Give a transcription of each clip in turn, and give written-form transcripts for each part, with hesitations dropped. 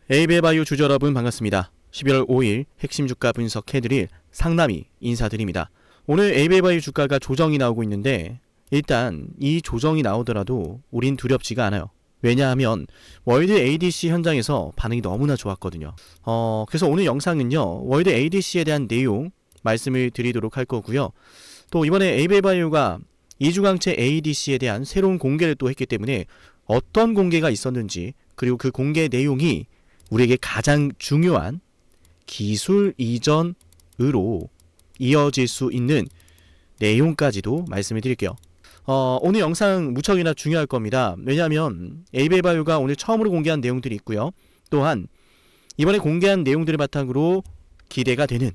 에이베바이오 주주 여러분 반갑습니다. 11월 5일 핵심 주가 분석해드릴 상남이 인사드립니다. 오늘 에이베바이오 주가가 조정이 나오고 있는데 일단 이 조정이 나오더라도 우린 두렵지가 않아요. 왜냐하면 월드 ADC 현장에서 반응이 너무나 좋았거든요. 그래서 오늘 영상은요 월드 ADC에 대한 내용 말씀을 드리도록 할 거고요. 또 이번에 에이베바이오가 이주강체 ADC에 대한 새로운 공개를 또 했기 때문에 어떤 공개가 있었는지, 그리고 그 공개 내용이 우리에게 가장 중요한 기술 이전으로 이어질 수 있는 내용까지도 말씀을 드릴게요. 오늘 영상 무척이나 중요할 겁니다. 왜냐하면 에이베바이오가 오늘 처음으로 공개한 내용들이 있고요. 또한 이번에 공개한 내용들을 바탕으로 기대가 되는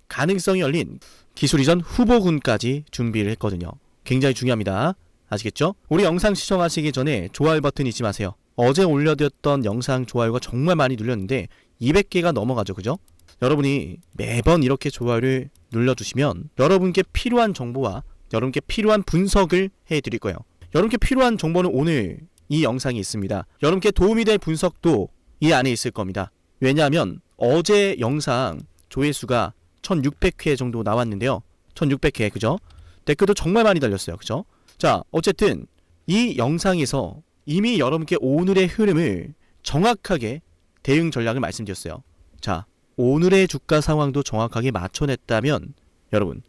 가능성이 열린 기술 이전 후보군까지 준비를 했거든요. 굉장히 중요합니다. 아시겠죠? 우리 영상 시청하시기 전에 좋아요 버튼 잊지 마세요. 어제 올려드렸던 영상 좋아요가 정말 많이 눌렸는데 200개가 넘어가죠. 그죠? 여러분이 매번 이렇게 좋아요를 눌러주시면 여러분께 필요한 정보와 여러분께 필요한 분석을 해드릴 거예요. 여러분께 필요한 정보는 오늘 이 영상이 있습니다. 여러분께 도움이 될 분석도 이 안에 있을 겁니다. 왜냐하면 어제 영상 조회수가 1600회 정도 나왔는데요. 1600회, 그죠? 댓글도 정말 많이 달렸어요. 그죠? 자, 어쨌든 이 영상에서 이미 여러분께 오늘의 흐름을 정확하게 대응 전략을 말씀드렸어요. 자, 오늘의 주가 상황도 정확하게 맞춰냈다면 여러분,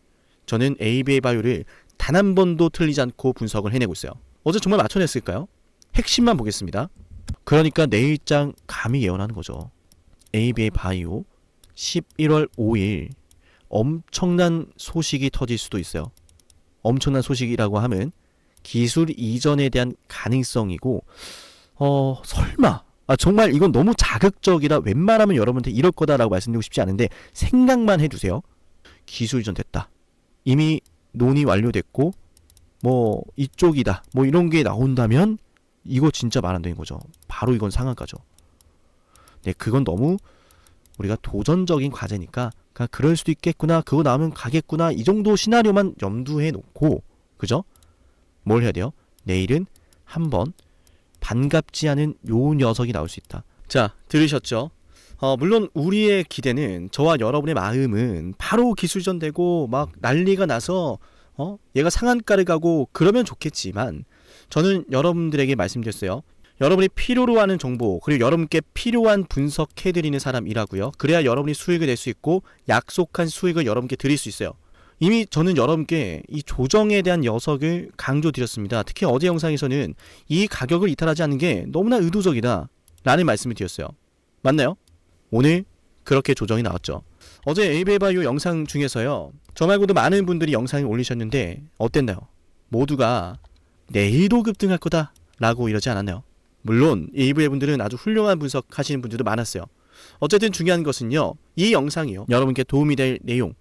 저는 에이베바이오를 단 한 번도 틀리지 않고 분석을 해내고 있어요. 어제 정말 맞춰냈을까요? 핵심만 보겠습니다. 그러니까 내일장 감히 예언하는 거죠. 에이베바이오 11월 5일 엄청난 소식이 터질 수도 있어요. 엄청난 소식이라고 하면 기술 이전에 대한 가능성이고, 설마, 정말 이건 너무 자극적이라 웬만하면 여러분한테 이럴 거다라고 말씀드리고 싶지 않은데 생각만 해주세요. 기술 이전 됐다. 이미 논의 완료됐고 뭐 이쪽이다. 뭐 이런 게 나온다면 이거 진짜 말 안 되는 거죠. 바로 이건 상한가죠. 네, 그건 너무 우리가 도전적인 과제니까 그냥 그럴 수도 있겠구나, 그거 나오면 가겠구나, 이 정도 시나리오만 염두해 놓고, 그죠? 뭘 해야 돼요? 내일은 한번 반갑지 않은 요 녀석이 나올 수 있다. 자, 들으셨죠? 물론 우리의 기대는, 저와 여러분의 마음은 바로 기술전되고 막 난리가 나서 얘가 상한가를 가고 그러면 좋겠지만, 저는 여러분들에게 말씀드렸어요. 여러분이 필요로 하는 정보, 그리고 여러분께 필요한 분석해드리는 사람이라고요. 그래야 여러분이 수익을 낼 수 있고 약속한 수익을 여러분께 드릴 수 있어요. 이미 저는 여러분께 이 조정에 대한 녀석을 강조드렸습니다. 특히 어제 영상에서는 이 가격을 이탈하지 않는 게 너무나 의도적이다 라는 말씀을 드렸어요. 맞나요? 오늘 그렇게 조정이 나왔죠. 어제 에이베바이오 영상 중에서요, 저 말고도 많은 분들이 영상을 올리셨는데 어땠나요? 모두가 내일도 급등할 거다 라고 이러지 않았나요? 물론 일부의 분들은 아주 훌륭한 분석 하시는 분들도 많았어요. 어쨌든 중요한 것은요, 이 영상이요, 여러분께 도움이 될 내용,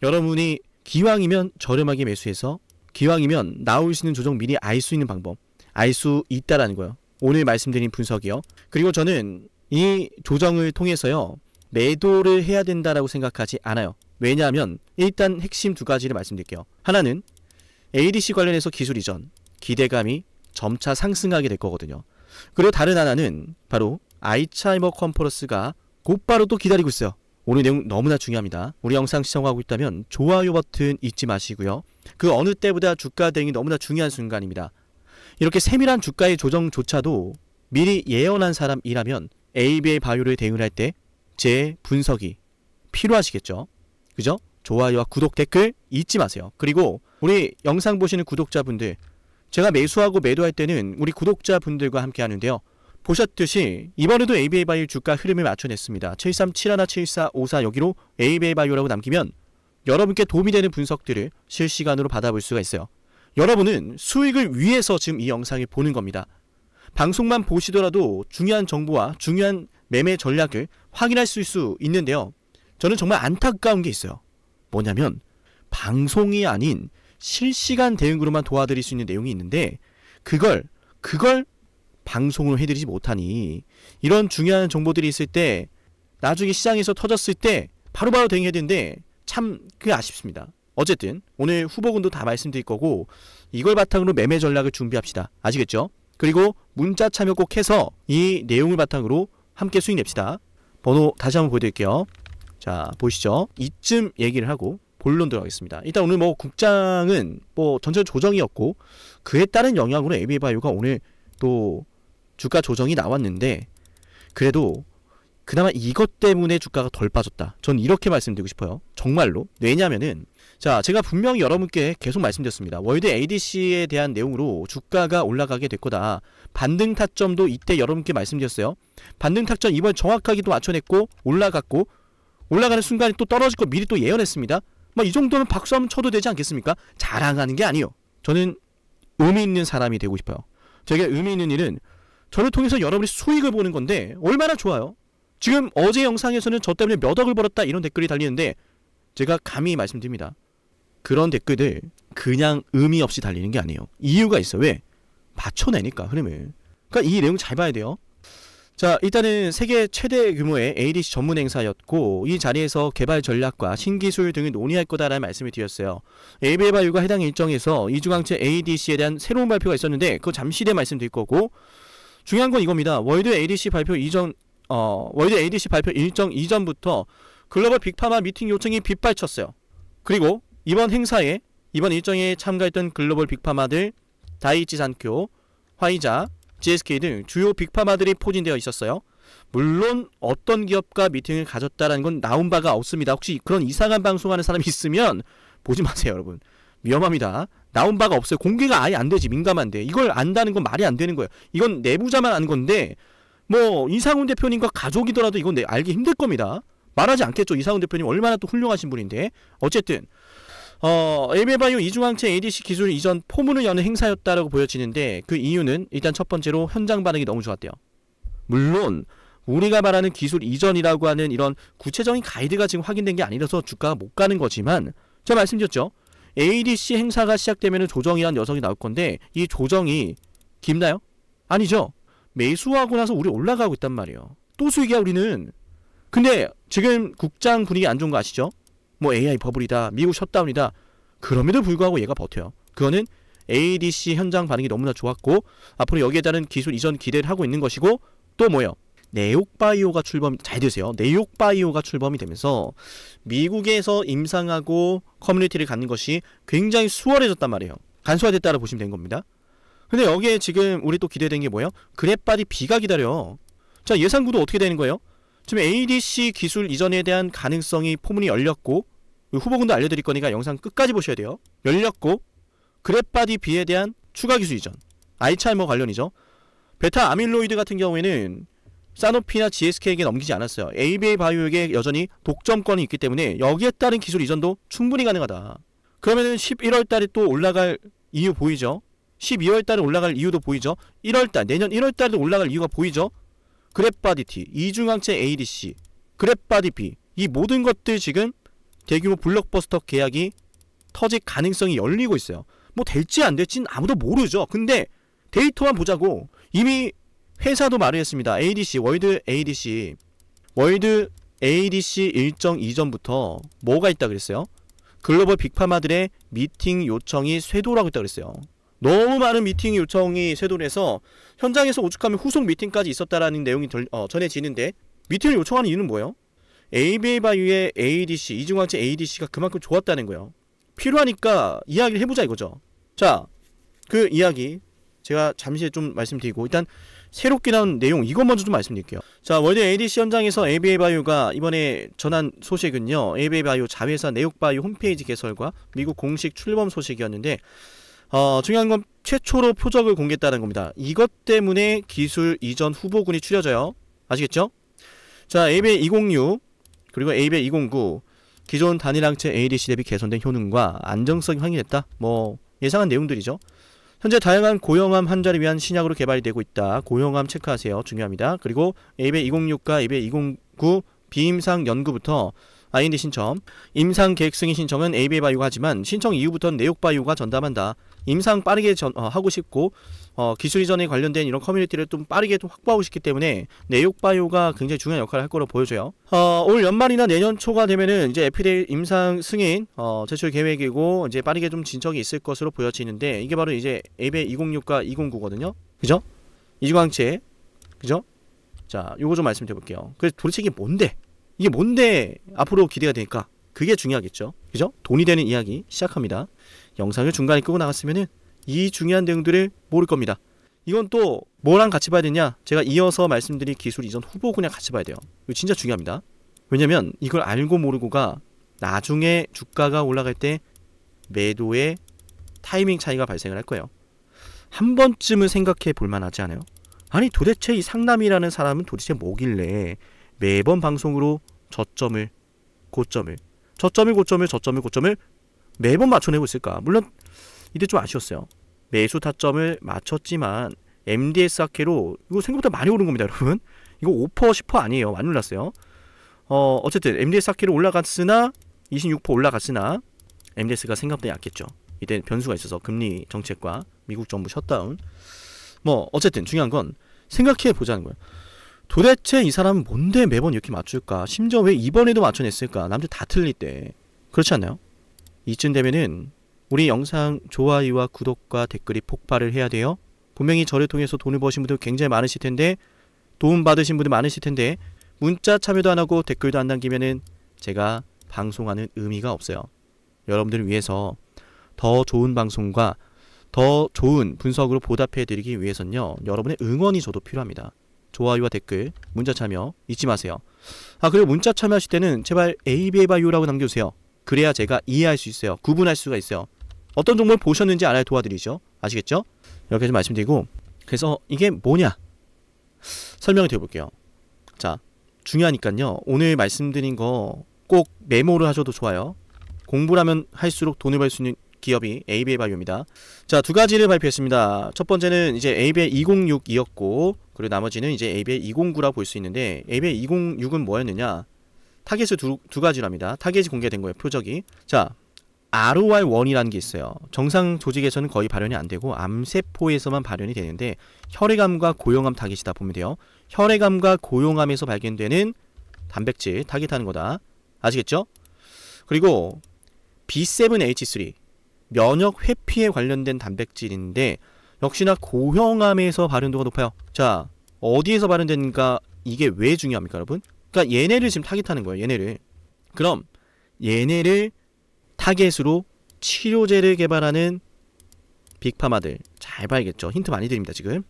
여러분이 기왕이면 저렴하게 매수해서 기왕이면 나올 수 있는 조정 미리 알 수 있는 방법, 알 수 있다라는 거예요. 오늘 말씀드린 분석이요. 그리고 저는 이 조정을 통해서요 매도를 해야 된다라고 생각하지 않아요. 왜냐하면 일단 핵심 두 가지를 말씀드릴게요. 하나는 ADC 관련해서 기술 이전 기대감이 점차 상승하게 될 거거든요. 그리고 다른 하나는 바로 알츠하이머 컨퍼런스가 곧바로 또 기다리고 있어요. 오늘 내용 너무나 중요합니다. 우리 영상 시청하고 있다면 좋아요 버튼 잊지 마시고요. 그 어느 때보다 주가 대응이 너무나 중요한 순간입니다. 이렇게 세밀한 주가의 조정조차도 미리 예언한 사람이라면 에이베바이오를 대응을 할 때 제 분석이 필요하시겠죠? 그죠? 좋아요와 구독, 댓글 잊지 마세요. 그리고 우리 영상 보시는 구독자분들, 제가 매수하고 매도할 때는 우리 구독자분들과 함께 하는데요. 보셨듯이 이번에도 에이베바이오 주가 흐름을 맞춰냈습니다. 7371, 7454 여기로 에이베바이오라고 남기면 여러분께 도움이 되는 분석들을 실시간으로 받아볼 수가 있어요. 여러분은 수익을 위해서 지금 이 영상을 보는 겁니다. 방송만 보시더라도 중요한 정보와 중요한 매매 전략을 확인할 수 있는데요. 저는 정말 안타까운 게 있어요. 뭐냐면 방송이 아닌 실시간 대응으로만 도와드릴 수 있는 내용이 있는데 그걸 방송으로 해드리지 못하니, 이런 중요한 정보들이 있을 때 나중에 시장에서 터졌을 때 바로바로 대응해야 되는데 참 그게 아쉽습니다. 어쨌든 오늘 후보군도 다 말씀드릴 거고 이걸 바탕으로 매매 전략을 준비합시다. 아시겠죠? 그리고 문자 참여 꼭 해서 이 내용을 바탕으로 함께 수익 냅시다. 번호 다시 한번 보여드릴게요. 자, 보시죠. 이쯤 얘기를 하고 본론 들어가겠습니다. 일단 오늘 뭐 국장은 뭐 전체 조정이었고 그에 따른 영향으로 AB바이오가 오늘 또 주가 조정이 나왔는데 그래도 그나마 이것 때문에 주가가 덜 빠졌다. 전 이렇게 말씀드리고 싶어요. 정말로. 왜냐면은 자, 제가 분명히 여러분께 계속 말씀드렸습니다. 월드 ADC에 대한 내용으로 주가가 올라가게 될 거다. 반등 타점도 이때 여러분께 말씀드렸어요. 반등 타점 이번에 정확하게 또 맞춰냈고 올라갔고 올라가는 순간에 또 떨어질 거 미리 또 예언했습니다. 막 이 정도는 박수 한번 쳐도 되지 않겠습니까? 자랑하는 게 아니에요. 저는 의미 있는 사람이 되고 싶어요. 제가 의미 있는 일은 저를 통해서 여러분이 수익을 보는 건데 얼마나 좋아요. 지금 어제 영상에서는 저 때문에 몇 억을 벌었다 이런 댓글이 달리는데 제가 감히 말씀드립니다. 그런 댓글들 그냥 의미 없이 달리는 게 아니에요. 이유가 있어. 왜? 맞춰내니까 흐름을. 그러니까 이 내용 잘 봐야 돼요. 자, 일단은 세계 최대 규모의 ADC 전문 행사였고 이 자리에서 개발 전략과 신기술 등을 논의할 거다라는 말씀을 드렸어요. AB바이오가 해당 일정에서 이중항체 ADC에 대한 새로운 발표가 있었는데 그거 잠시 뒤에 말씀드릴 거고 중요한 건 이겁니다. 월드 ADC 발표 일정 이전부터 글로벌 빅파마 미팅 요청이 빗발쳤어요. 그리고 이번 행사에 이번 일정에 참가했던 글로벌 빅파마들 다이이치 산쿄, 화이자, GSK 등 주요 빅파마들이 포진되어 있었어요. 물론 어떤 기업과 미팅을 가졌다라는 건 나온 바가 없습니다. 혹시 그런 이상한 방송하는 사람이 있으면 보지 마세요, 여러분. 위험합니다. 나온 바가 없어요. 공개가 아예 안 되지. 민감한데. 이걸 안다는 건 말이 안 되는 거예요. 이건 내부자만 아는 건데 뭐 이상훈 대표님과 가족이더라도 이건 알기 힘들 겁니다. 말하지 않겠죠. 이상훈 대표님 얼마나 또 훌륭하신 분인데. 어쨌든 AB바이오 이중항체 ADC 기술 이전 포문을 여는 행사였다라고 보여지는데 그 이유는 일단 첫 번째로 현장 반응이 너무 좋았대요. 물론 우리가 말하는 기술 이전이라고 하는 이런 구체적인 가이드가 지금 확인된 게 아니라서 주가가 못 가는 거지만 제가 말씀드렸죠. ADC 행사가 시작되면 조정이란 녀석이 나올 건데 이 조정이 깊나요? 아니죠. 매수하고 나서 우리 올라가고 있단 말이에요. 또 수익이야 우리는. 근데 지금 국장 분위기 안 좋은 거 아시죠? 뭐 AI 버블이다, 미국 셧다운이다. 그럼에도 불구하고 얘가 버텨요. 그거는 ADC 현장 반응이 너무나 좋았고 앞으로 여기에 따른 기술 이전 기대를 하고 있는 것이고 또 뭐예요? 네옥바이오가 출범, 잘 되세요. 네옥바이오가 출범이 되면서 미국에서 임상하고 커뮤니티를 갖는 것이 굉장히 수월해졌단 말이에요. 간소화됐다고 보시면 된 겁니다. 근데 여기에 지금 우리 또 기대된 게 뭐예요? 그래빠디 B가 기다려. 자, 예상구도 어떻게 되는 거예요? 지금 ADC 기술 이전에 대한 가능성이 포문이 열렸고 후보군도 알려드릴 거니까 영상 끝까지 보셔야 돼요. 열렸고 그래빠디 B에 대한 추가 기술 이전 알츠하이머 관련이죠. 베타 아밀로이드 같은 경우에는 사노피나 GSK에게 넘기지 않았어요. AB바이오에게 여전히 독점권이 있기 때문에 여기에 따른 기술 이전도 충분히 가능하다. 그러면은 11월달에 또 올라갈 이유 보이죠? 12월달에 올라갈 이유도 보이죠? 1월달, 내년 1월달에도 올라갈 이유가 보이죠? 그래빠디 T, 이중항체 ADC, 그래빠디 B 이 모든 것들 지금 대규모 블록버스터 계약이 터질 가능성이 열리고 있어요. 뭐 될지 안 될지는 아무도 모르죠. 근데 데이터만 보자고. 이미 회사도 말을 했습니다. ADC, 월드 ADC 일정 이전부터 뭐가 있다 그랬어요? 글로벌 빅파마들의 미팅 요청이 쇄도라고 있다 그랬어요. 너무 많은 미팅 요청이 쇄도를 해서 현장에서 오죽하면 후속 미팅까지 있었다라는 내용이 전해지는데 미팅을 요청하는 이유는 뭐예요? AB바이오의 ADC, 이중항체 ADC가 그만큼 좋았다는 거예요. 필요하니까 이야기를 해보자 이거죠. 자, 그 이야기 제가 잠시 좀 말씀드리고 일단 새롭게 나온 내용 이것 먼저 좀 말씀드릴게요. 자, 월드 ADC 현장에서 AB바이오가 이번에 전한 소식은요. AB바이오 자회사 네옥바이오 홈페이지 개설과 미국 공식 출범 소식이었는데 중요한 건 최초로 표적을 공개했다는 겁니다. 이것 때문에 기술 이전 후보군이 추려져요. 아시겠죠? 자, ABL206 그리고 ABL209 기존 단일항체 ADC 대비 개선된 효능과 안정성이 확인됐다. 뭐 예상한 내용들이죠. 현재 다양한 고형암 환자를 위한 신약으로 개발이 되고 있다. 고형암 체크하세요. 중요합니다. 그리고 ABL206과 ABL209 비임상 연구부터 IND 신청, 임상 계획 승인 신청은 AB바이오가 하지만 신청 이후부터는 네옥바이오가 전담한다. 임상 빠르게 하고 싶고 기술 이전에 관련된 이런 커뮤니티를 좀 빠르게 좀 확보하고 싶기 때문에 네옥바이오가 굉장히 중요한 역할을 할 거로 보여져요. 올 연말이나 내년 초가 되면은 이제 FDA 임상 승인 제출 계획이고 이제 빠르게 좀 진척이 있을 것으로 보여지는데 이게 바로 이제 ABL206과 209거든요. 그죠? 이중항체, 그죠? 자, 요거 좀 말씀드려 볼게요. 그래서 도대체 이게 뭔데? 이게 뭔데 앞으로 기대가 되니까 그게 중요하겠죠. 그죠? 돈이 되는 이야기 시작합니다. 영상을 중간에 끄고 나갔으면은 이 중요한 내용들을 모를 겁니다. 이건 또 뭐랑 같이 봐야 되냐? 제가 이어서 말씀드린 기술 이전 후보군이랑 같이 봐야 돼요. 이거 진짜 중요합니다. 왜냐면 이걸 알고 모르고가 나중에 주가가 올라갈 때 매도의 타이밍 차이가 발생을 할 거예요. 한 번쯤은 생각해 볼 만하지 않아요? 아니 도대체 이 상남이라는 사람은 도대체 뭐길래 매번 방송으로 저점을 고점을 매번 맞춰내고 있을까? 물론 이때 좀 아쉬웠어요. 매수 타점을 맞췄지만 MDS 하케로 이거 생각보다 많이 오른 겁니다, 여러분. 이거 5% 10% 아니에요. 많이 올랐어요. 어쨌든 MDS 하케로 올라갔으나 26% 올라갔으나 MDS가 생각보다 약했죠. 이때 변수가 있어서 금리 정책과 미국 정부 셧다운. 뭐 어쨌든 중요한 건 생각해 보자는 거예요. 도대체 이 사람은 뭔데 매번 이렇게 맞출까? 심지어 왜 이번에도 맞춰냈을까? 남들 다 틀릴 때. 그렇지 않나요? 이쯤 되면은 우리 영상 좋아요와 구독과 댓글이 폭발을 해야 돼요. 분명히 저를 통해서 돈을 버신 분들 굉장히 많으실 텐데, 도움 받으신 분들 많으실 텐데 문자 참여도 안 하고 댓글도 안 남기면은 제가 방송하는 의미가 없어요. 여러분들을 위해서 더 좋은 방송과 더 좋은 분석으로 보답해드리기 위해서는요, 여러분의 응원이 저도 필요합니다. 좋아요와 댓글, 문자 참여 잊지 마세요. 그리고 문자 참여하실 때는 제발 ABA바이오라고 남겨주세요. 그래야 제가 이해할 수 있어요. 구분할 수가 있어요. 어떤 종목을 보셨는지 알아야 도와드리죠. 아시겠죠? 이렇게 좀 말씀드리고, 그래서 이게 뭐냐? 설명을 드려볼게요. 자, 중요하니까요. 오늘 말씀드린 거 꼭 메모를 하셔도 좋아요. 공부를 하면 할수록 돈을 벌 수 있는 기업이 ABA바이오입니다. 자, 두 가지를 발표했습니다. 첫 번째는 이제 ABA206이었고, 그리고 나머지는 이제 ABA209라고 볼 수 있는데, ABA206은 뭐였느냐? 타겟을 두 가지랍니다. 타겟이 공개된 거예요, 표적이. 자, ROR1이라는 게 있어요. 정상 조직에서는 거의 발현이 안 되고 암세포에서만 발현이 되는데, 혈액암과 고용암 타겟이다 보면 돼요. 혈액암과 고용암에서 발견되는 단백질 타겟하는 거다. 아시겠죠? 그리고 B7H3 면역 회피에 관련된 단백질인데 역시나 고형암에서 발현도가 높아요. 자, 어디에서 발현되는가, 이게 왜 중요합니까, 여러분? 그러니까 얘네를 지금 타겟하는 거예요, 얘네를. 그럼 얘네를 타겟으로 치료제를 개발하는 빅파마들 잘 봐야겠죠. 힌트 많이 드립니다, 지금.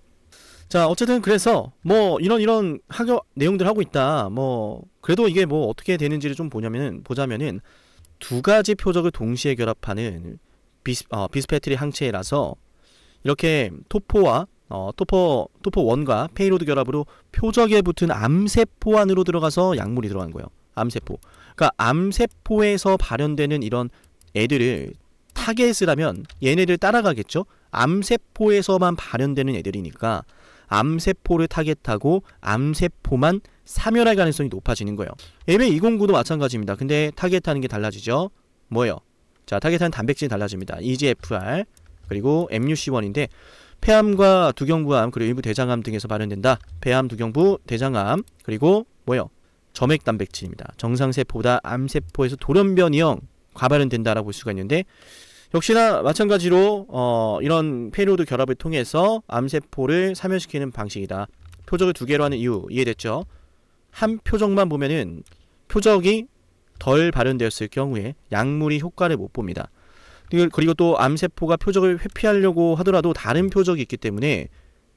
자, 어쨌든 그래서 뭐 이런 학업 내용들 하고 있다. 뭐 그래도 이게 뭐 어떻게 되는지를 좀 보자면은 두 가지 표적을 동시에 결합하는 비스페트리 항체라서 이렇게 토포와 토포1과 페이로드 결합으로 표적에 붙은 암세포 안으로 들어가서 약물이 들어가는 거예요. 암세포. 그러니까 암세포에서 발현되는 이런 애들을 타겟을 하면 얘네들 따라가겠죠. 암세포에서만 발현되는 애들이니까 암세포를 타겟하고 암세포만 사멸할 가능성이 높아지는 거예요. ABA209도 마찬가지입니다. 근데 타겟하는 게 달라지죠. 뭐예요? 자, 타겟하는 단백질이 달라집니다. EGFR 그리고 MUC1인데 폐암과 두경부암 그리고 일부 대장암 등에서 발현된다. 폐암, 두경부, 대장암 그리고 뭐예요? 점액 단백질입니다. 정상세포보다 암세포에서 돌연변이형 과발현된다라고 볼 수가 있는데 역시나 마찬가지로 이런 페이로드 결합을 통해서 암세포를 사멸시키는 방식이다. 표적을 두 개로 하는 이유 이해됐죠? 한 표적만 보면은 표적이 덜 발현되었을 경우에 약물이 효과를 못 봅니다. 그리고 또 암세포가 표적을 회피하려고 하더라도 다른 표적이 있기 때문에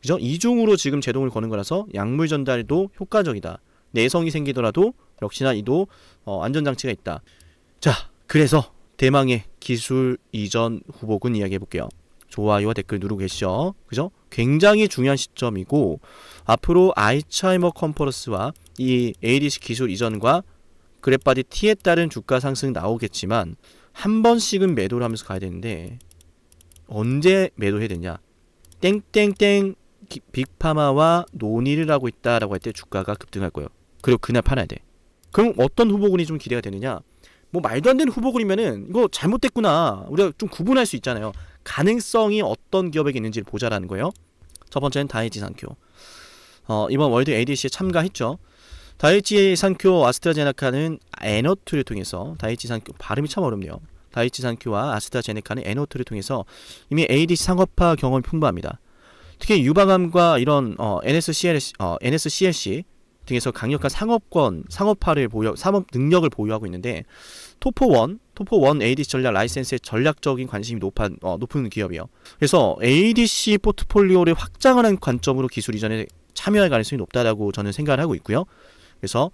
그죠? 이중으로 지금 제동을 거는 거라서 약물 전달도 효과적이다. 내성이 생기더라도 역시나 이도 안전장치가 있다. 자, 그래서 대망의 기술 이전 후보군 이야기해 볼게요. 좋아요와 댓글 누르고 계시죠? 그죠? 굉장히 중요한 시점이고 앞으로 알츠하이머 컨퍼런스와 이 ADC 기술 이전과 그래바디 T에 따른 주가 상승 나오겠지만 한 번씩은 매도를 하면서 가야 되는데 언제 매도해야 되냐? 땡땡땡 빅파마와 논의를 하고 있다라고 할 때 주가가 급등할 거예요. 그리고 그날 팔아야 돼. 그럼 어떤 후보군이 좀 기대가 되느냐? 뭐 말도 안 되는 후보군이면은 이거 잘못됐구나. 우리가 좀 구분할 수 있잖아요. 가능성이 어떤 기업에게 있는지를 보자라는 거예요. 첫 번째는 다이치 산큐. 이번 월드 ADC에 참가했죠. 다이치 산큐 아스트라제네카는 에너트를 통해서 다이치 산큐 발음이 참 어렵네요. 다이치 산큐와 아스트라제네카는 에너트를 통해서 이미 ADC 상업화 경험이 풍부합니다. 특히 유방암과 이런 NSCLC 등에서 강력한 상업 능력을 보유하고 있는데 토포1 ADC 전략 라이센스의 전략적인 관심이 높은 기업이에요. 그래서 ADC 포트폴리오를 확장하는 관점으로 기술 이전에 참여할 가능성이 높다라고 저는 생각을 하고 있고요. 그래서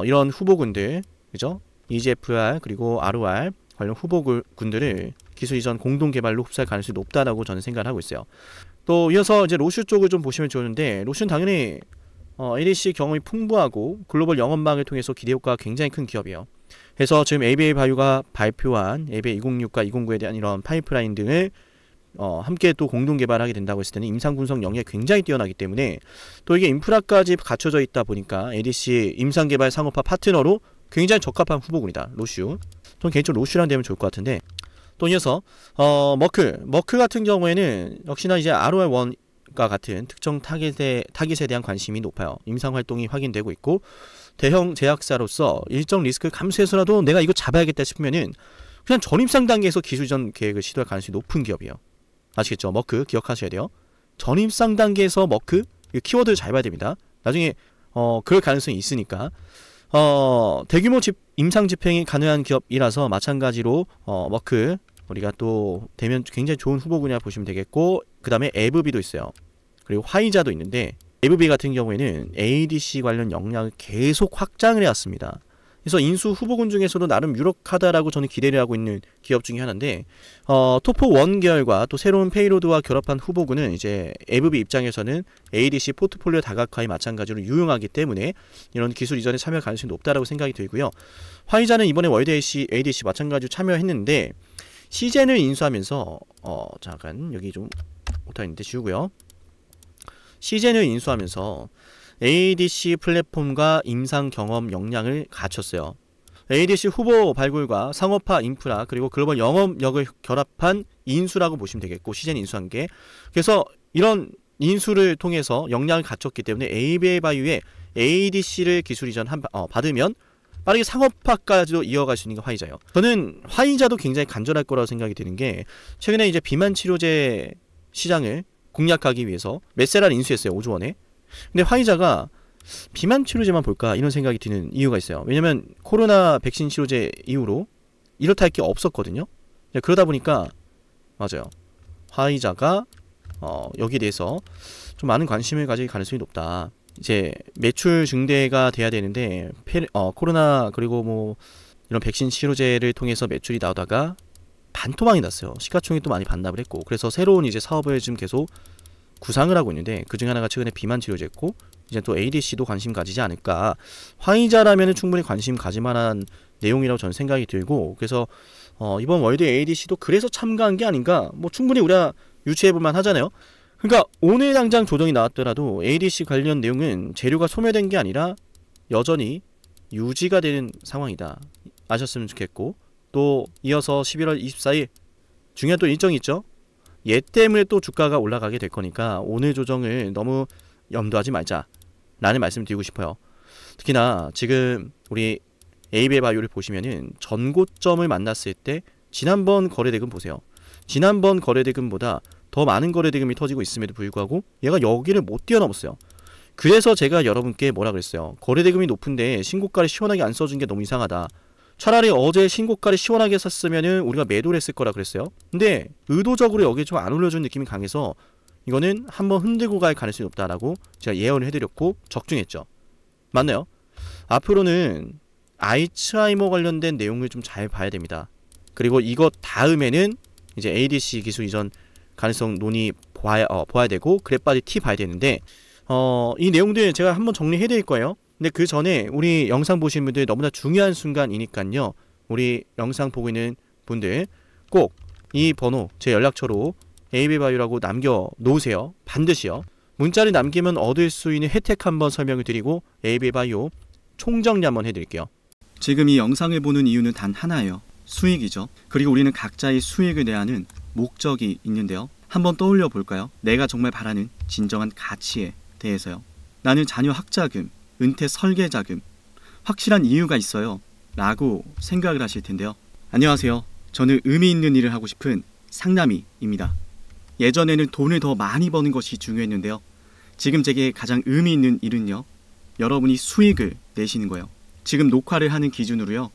이런 후보군들, 그죠? EGFR 그리고 ROR 관련 후보군들을 기술 이전 공동 개발로 흡수할 가능성이 높다라고 저는 생각을 하고 있어요. 또 이어서 이제 로슈 쪽을 좀 보시면 좋은데, 로슈는 당연히 ADC 경험이 풍부하고 글로벌 영업망을 통해서 기대 효과가 굉장히 큰 기업이에요. 그래서 지금 ABA 바이오가 발표한 ABA 2006과 2009에 대한 이런 파이프라인 등을 함께 또 공동 개발하게 된다고 했을 때는 임상 분석 영역이 굉장히 뛰어나기 때문에, 또 이게 인프라까지 갖춰져 있다 보니까 ADC 임상 개발 상업화 파트너로 굉장히 적합한 후보군이다. 로슈. 저는 개인적으로 로슈랑 되면 좋을 것 같은데, 또 이어서 머크 같은 경우에는 역시나 이제 ROR1과 같은 특정 타깃에 대한 관심이 높아요. 임상 활동이 확인되고 있고, 대형 제약사로서 일정 리스크를 감수해서라도 내가 이거 잡아야겠다 싶으면은 그냥 전임상 단계에서 기술 이전 계획을 시도할 가능성이 높은 기업이에요. 아시겠죠? 머크 기억하셔야 돼요. 전임상 단계에서 머크, 키워드를 잘 봐야 됩니다. 나중에 그럴 가능성이 있으니까. 대규모 임상 집행이 가능한 기업이라서 마찬가지로 머크 우리가 또 되면 굉장히 좋은 후보군이라 보시면 되겠고, 그 다음에 에브비도 있어요. 그리고 화이자도 있는데, 에브비 같은 경우에는 ADC 관련 역량을 계속 확장을 해왔습니다. 그래서 인수 후보군 중에서도 나름 유력하다라고 저는 기대를 하고 있는 기업 중에 하나인데, 토포1 계열과 또 새로운 페이로드와 결합한 후보군은 이제 에브비 입장에서는 ADC 포트폴리오 다각화에 마찬가지로 유용하기 때문에 이런 기술 이전에 참여 가능성이 높다라고 생각이 들고요. 화이자는 이번에 월드 ADC 마찬가지로 참여했는데, 시젠을 인수하면서 잠깐 여기 좀 오타 있는데 지우고요. 시젠을 인수하면서 ADC 플랫폼과 임상 경험 역량을 갖췄어요. ADC 후보 발굴과 상업화 인프라 그리고 글로벌 영업력을 결합한 인수라고 보시면 되겠고, 시젠 인수한 게. 그래서 이런 인수를 통해서 역량을 갖췄기 때문에 ABA 바이오의 ADC를 기술 이전 받으면 빠르게 상업화까지도 이어갈 수 있는 게 화이자예요. 저는 화이자도 굉장히 간절할 거라고 생각이 드는 게, 최근에 이제 비만 치료제 시장을 공략하기 위해서 메세라를 인수했어요. 5조 원에. 근데 화이자가 비만 치료제만 볼까 이런 생각이 드는 이유가 있어요. 왜냐면 코로나 백신 치료제 이후로 이렇다 할 게 없었거든요. 그러다 보니까 맞아요. 화이자가 여기에 대해서 좀 많은 관심을 가질 가능성이 높다. 이제 매출 증대가 돼야 되는데 코로나 그리고 뭐 이런 백신 치료제를 통해서 매출이 나오다가 반토막이 났어요. 시가총액 또 많이 반납을 했고, 그래서 새로운 이제 사업을 지금 계속 구상을 하고 있는데, 그 중에 하나가 최근에 비만 치료제였고, 이제 또 ADC도 관심 가지지 않을까. 화이자라면 충분히 관심 가질 만한 내용이라고 저는 생각이 들고, 그래서 이번 월드 ADC도 그래서 참가한 게 아닌가, 뭐 충분히 우리가 유추해볼만 하잖아요. 그러니까 오늘 당장 조정이 나왔더라도 ADC 관련 내용은 재료가 소멸된 게 아니라 여전히 유지가 되는 상황이다. 아셨으면 좋겠고, 또 이어서 11월 24일 중요한 또 일정이 있죠. 얘 때문에 또 주가가 올라가게 될 거니까 오늘 조정을 너무 염두하지 말자 라는 말씀을 드리고 싶어요. 특히나 지금 우리 ABA 바이오를 보시면은 전고점을 만났을 때 지난번 거래대금 보세요. 지난번 거래대금보다 더 많은 거래대금이 터지고 있음에도 불구하고 얘가 여기를 못 뛰어넘었어요. 그래서 제가 여러분께 뭐라 그랬어요. 거래대금이 높은데 신고가를 시원하게 안 써준 게 너무 이상하다. 차라리 어제 신고가를 시원하게 샀으면은 우리가 매도를 했을 거라 그랬어요. 근데 의도적으로 여기에 좀 안 올려준 느낌이 강해서 이거는 한번 흔들고 갈 가능성이 높다라고 제가 예언을 해드렸고 적중했죠. 맞나요? 앞으로는 알츠하이머 관련된 내용을 좀 잘 봐야 됩니다. 그리고 이것 다음에는 이제 ADC 기술 이전 가능성 논의 봐야 되고, 그래빠디 T 봐야 되는데, 이 내용들 제가 한번 정리해드릴 거예요. 근데 그 전에 우리 영상 보시는 분들 너무나 중요한 순간이니까요. 우리 영상 보고 있는 분들 꼭 이 번호 제 연락처로 AB바이오라고 남겨 놓으세요. 반드시요. 문자를 남기면 얻을 수 있는 혜택 한번 설명을 드리고 AB바이오 총정리 한번 해드릴게요. 지금 이 영상을 보는 이유는 단 하나예요. 수익이죠. 그리고 우리는 각자의 수익을 내야 하는 목적이 있는데요. 한번 떠올려 볼까요? 내가 정말 바라는 진정한 가치에 대해서요. 나는 자녀 학자금, 은퇴 설계자금, 확실한 이유가 있어요 라고 생각을 하실 텐데요. 안녕하세요. 저는 의미 있는 일을 하고 싶은 상남이입니다. 예전에는 돈을 더 많이 버는 것이 중요했는데요. 지금 제게 가장 의미 있는 일은요. 여러분이 수익을 내시는 거예요. 지금 녹화를 하는 기준으로요.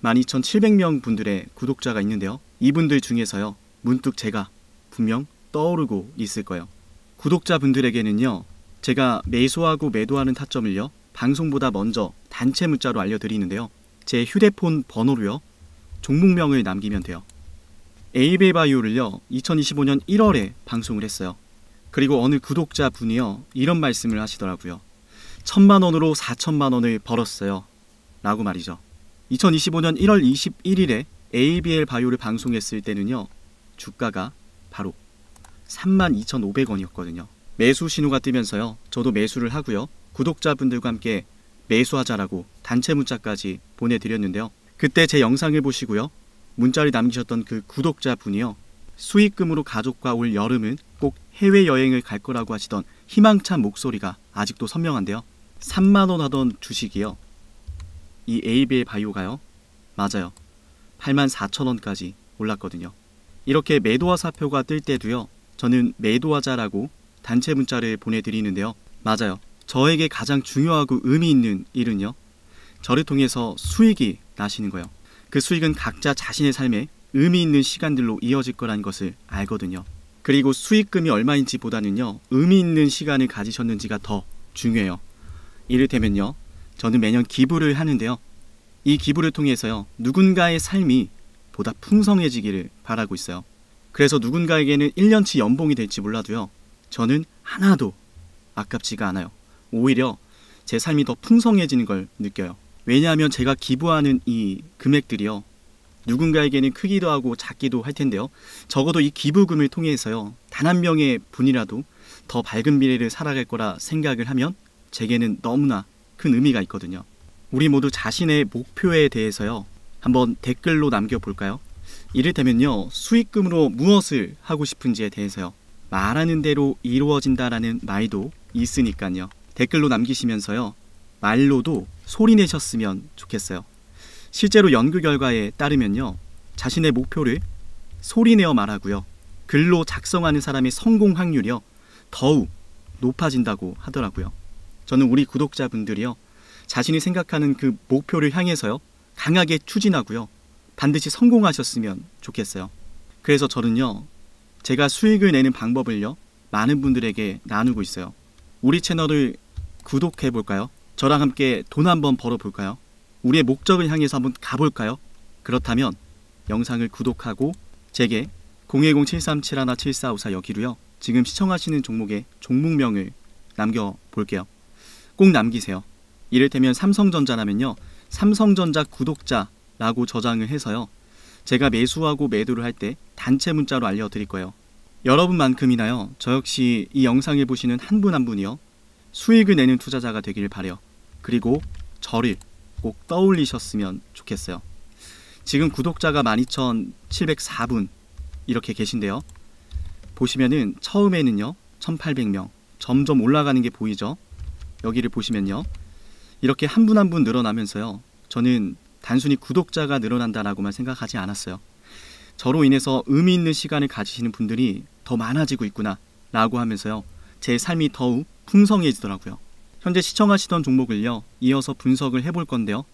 12,700명 분들의 구독자가 있는데요. 이분들 중에서요. 문득 제가 분명 떠오르고 있을 거예요. 구독자분들에게는요. 제가 매수하고 매도하는 타점을요. 방송보다 먼저 단체 문자로 알려드리는데요. 제 휴대폰 번호로요. 종목명을 남기면 돼요. 에이벨바이오를요. 2025년 1월에 방송을 했어요. 그리고 어느 구독자분이요. 이런 말씀을 하시더라고요. 1,000만 원으로 4,000만 원을 벌었어요. 라고 말이죠. 2025년 1월 21일에 ABL바이오를 방송했을 때는요. 주가가 바로 32,500원이었거든요. 매수 신호가 뜨면서요. 저도 매수를 하고요. 구독자분들과 함께 매수하자라고 단체 문자까지 보내드렸는데요. 그때 제 영상을 보시고요. 문자를 남기셨던 그 구독자분이요. 수익금으로 가족과 올 여름은 꼭 해외여행을 갈 거라고 하시던 희망찬 목소리가 아직도 선명한데요. 3만 원 하던 주식이요. 이 ABL바이오가요. 맞아요. 84,000원까지 올랐거든요. 이렇게 매도와 사표가 뜰 때도요. 저는 매도하자라고 단체 문자를 보내드리는데요. 맞아요. 저에게 가장 중요하고 의미 있는 일은요. 저를 통해서 수익이 나시는 거예요. 그 수익은 각자 자신의 삶에 의미 있는 시간들로 이어질 거라는 것을 알거든요. 그리고 수익금이 얼마인지 보다는요. 의미 있는 시간을 가지셨는지가 더 중요해요. 이를테면요. 저는 매년 기부를 하는데요. 이 기부를 통해서요. 누군가의 삶이 보다 풍성해지기를 바라고 있어요. 그래서 누군가에게는 1년치 연봉이 될지 몰라도요. 저는 하나도 아깝지가 않아요. 오히려 제 삶이 더 풍성해지는 걸 느껴요. 왜냐하면 제가 기부하는 이 금액들이요. 누군가에게는 크기도 하고 작기도 할 텐데요. 적어도 이 기부금을 통해서요. 단 한 명의 분이라도 더 밝은 미래를 살아갈 거라 생각을 하면 제게는 너무나 큰 의미가 있거든요. 우리 모두 자신의 목표에 대해서요. 한번 댓글로 남겨볼까요? 이를테면요. 수익금으로 무엇을 하고 싶은지에 대해서요. 말하는 대로 이루어진다라는 말도 있으니까요. 댓글로 남기시면서요. 말로도 소리 내셨으면 좋겠어요. 실제로 연구 결과에 따르면요. 자신의 목표를 소리내어 말하고요. 글로 작성하는 사람의 성공 확률이요. 더욱 높아진다고 하더라고요. 저는 우리 구독자분들이요. 자신이 생각하는 그 목표를 향해서요. 강하게 추진하고요. 반드시 성공하셨으면 좋겠어요. 그래서 저는요. 제가 수익을 내는 방법을요. 많은 분들에게 나누고 있어요. 우리 채널을 구독해볼까요? 저랑 함께 돈 한번 벌어볼까요? 우리의 목적을 향해서 한번 가볼까요? 그렇다면 영상을 구독하고 제게 010-7371-7454 여기로요. 지금 시청하시는 종목의 종목명을 남겨볼게요. 꼭 남기세요. 이를테면 삼성전자라면요. 삼성전자 구독자라고 저장을 해서요. 제가 매수하고 매도를 할 때 단체 문자로 알려드릴 거예요. 여러분만큼이나요. 저 역시 이 영상을 보시는 한 분 한 분이요. 수익을 내는 투자자가 되기를 바라요. 그리고 저를 꼭 떠올리셨으면 좋겠어요. 지금 구독자가 12,704분 이렇게 계신데요. 보시면은 처음에는요. 1,800명 점점 올라가는 게 보이죠. 여기를 보시면요. 이렇게 한 분 한 분 늘어나면서요. 저는 단순히 구독자가 늘어난다라고만 생각하지 않았어요. 저로 인해서 의미 있는 시간을 가지시는 분들이 더 많아지고 있구나 라고 하면서요. 제 삶이 더욱 풍성해지더라고요. 현재 시청하시던 종목을요. 이어서 분석을 해볼 건데요.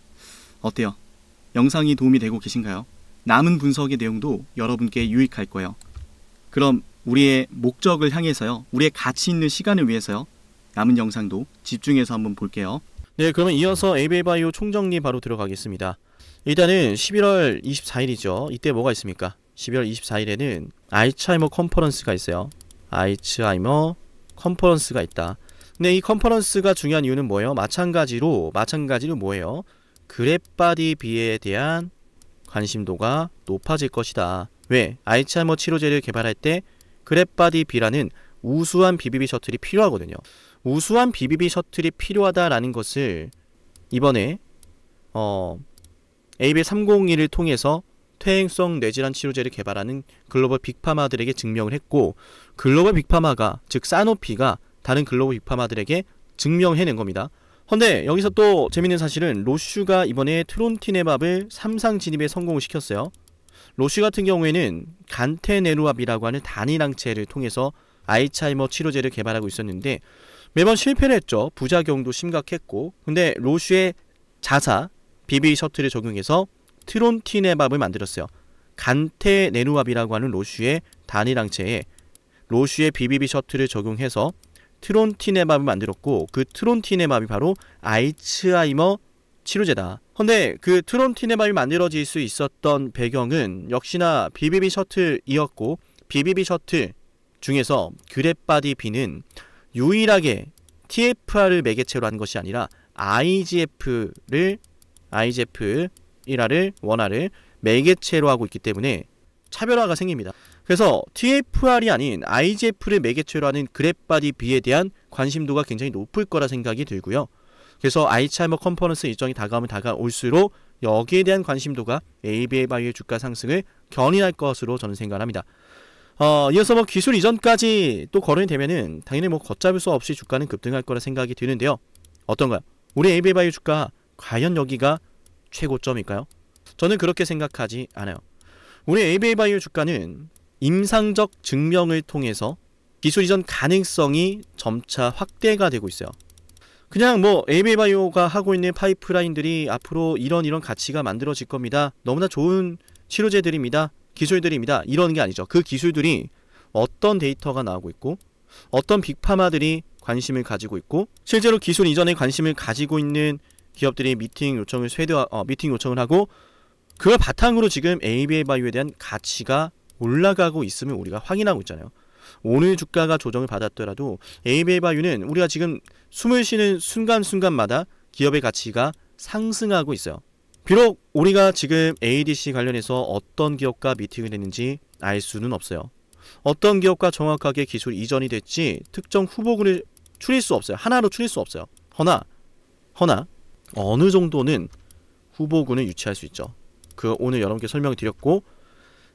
어때요? 영상이 도움이 되고 계신가요? 남은 분석의 내용도 여러분께 유익할 거예요. 그럼 우리의 목적을 향해서요. 우리의 가치 있는 시간을 위해서요. 남은 영상도 집중해서 한번 볼게요. 네, 그러면 이어서 에이벨바이오 총정리 바로 들어가겠습니다. 일단은 11월 24일이죠. 이때 뭐가 있습니까? 12월 24일에는 알츠하이머 컨퍼런스가 있어요. 알츠하이머 컨퍼런스가 있다. 근데 이 컨퍼런스가 중요한 이유는 뭐예요? 마찬가지로 뭐예요? 그랩바디 B에 대한 관심도가 높아질 것이다. 왜? 알츠하이머 치료제를 개발할 때 그랩바디 B라는 우수한 BBB 셔틀이 필요하거든요. 우수한 BBB 셔틀이 필요하다라는 것을 이번에 ABL301을 통해서 퇴행성 뇌질환 치료제를 개발하는 글로벌 빅파마들에게 증명을 했고, 글로벌 빅파마가 즉 사노피가 다른 글로벌 빅파마들에게 증명해낸 겁니다. 근데 여기서 또 재밌는 사실은 로슈가 이번에 트론티네밥을 3상 진입에 성공을 시켰어요. 로슈 같은 경우에는 간테네루압이라고 하는 단일항체를 통해서 알츠하이머 치료제를 개발하고 있었는데 매번 실패를 했죠. 부작용도 심각했고. 근데 로슈의 자사 BB 셔틀을 적용해서 트론티네밥을 만들었어요. 간테네루압이라고 하는 로슈의 단일항체에 로슈의 BBB 셔틀을 적용해서 트론티네밥을 만들었고, 그 트론티네밥이 바로 알츠하이머 치료제다. 근데 그 트론티네밥이 만들어질 수 있었던 배경은 역시나 BBB 셔틀이었고, BBB 셔틀 중에서 그랩바디 B는 유일하게 TFR을 매개체로 한 것이 아니라 IGF-1라를 원화를 매개체로 하고 있기 때문에 차별화가 생깁니다. 그래서 TFR이 아닌 IGF를 매개체로 하는 그랩바디 B에 대한 관심도가 굉장히 높을 거라 생각이 들고요. 그래서 알츠하이머 컨퍼런스 일정이 다가오면 다가올수록 여기에 대한 관심도가 ABA 바이오의 주가 상승을 견인할 것으로 저는 생각합니다. 이어서 뭐 기술 이전까지 또 거론이 되면은 당연히 뭐 걷잡을 수 없이 주가는 급등할 거라 생각이 드는데요. 어떤가요? 우리 ABA 바이오 주가 과연 여기가 최고점일까요? 저는 그렇게 생각하지 않아요. 우리 ABA 바이오 주가는 임상적 증명을 통해서 기술 이전 가능성이 점차 확대가 되고 있어요. 그냥 뭐 ABA 바이오가 하고 있는 파이프라인들이 앞으로 이런 가치가 만들어질 겁니다. 너무나 좋은 치료제들입니다. 기술들입니다. 이러는 게 아니죠. 그 기술들이 어떤 데이터가 나오고 있고 어떤 빅파마들이 관심을 가지고 있고 실제로 기술 이전에 관심을 가지고 있는 기업들이 미팅 요청을 하고 그걸 바탕으로 지금 ABA 바이오에 대한 가치가 올라가고 있음을 우리가 확인하고 있잖아요. 오늘 주가가 조정을 받았더라도 ABA 바이오는 우리가 지금 숨을 쉬는 순간순간마다 기업의 가치가 상승하고 있어요. 비록 우리가 지금 ADC 관련해서 어떤 기업과 미팅을 했는지 알 수는 없어요. 어떤 기업과 정확하게 기술 이전이 됐지 특정 후보군을 추릴 수 없어요. 하나로 추릴 수 없어요. 허나 어느 정도는 후보군을 유추할 수 있죠. 그 오늘 여러분께 설명을 드렸고,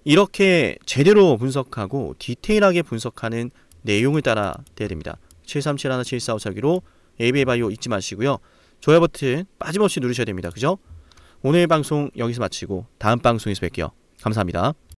이렇게 제대로 분석하고 디테일하게 분석하는 내용을 따라 돼야 됩니다. 737-17454기로 ABA 바이오 잊지 마시고요. 좋아요 버튼 빠짐없이 누르셔야 됩니다. 그죠? 오늘 방송 여기서 마치고 다음 방송에서 뵐게요. 감사합니다.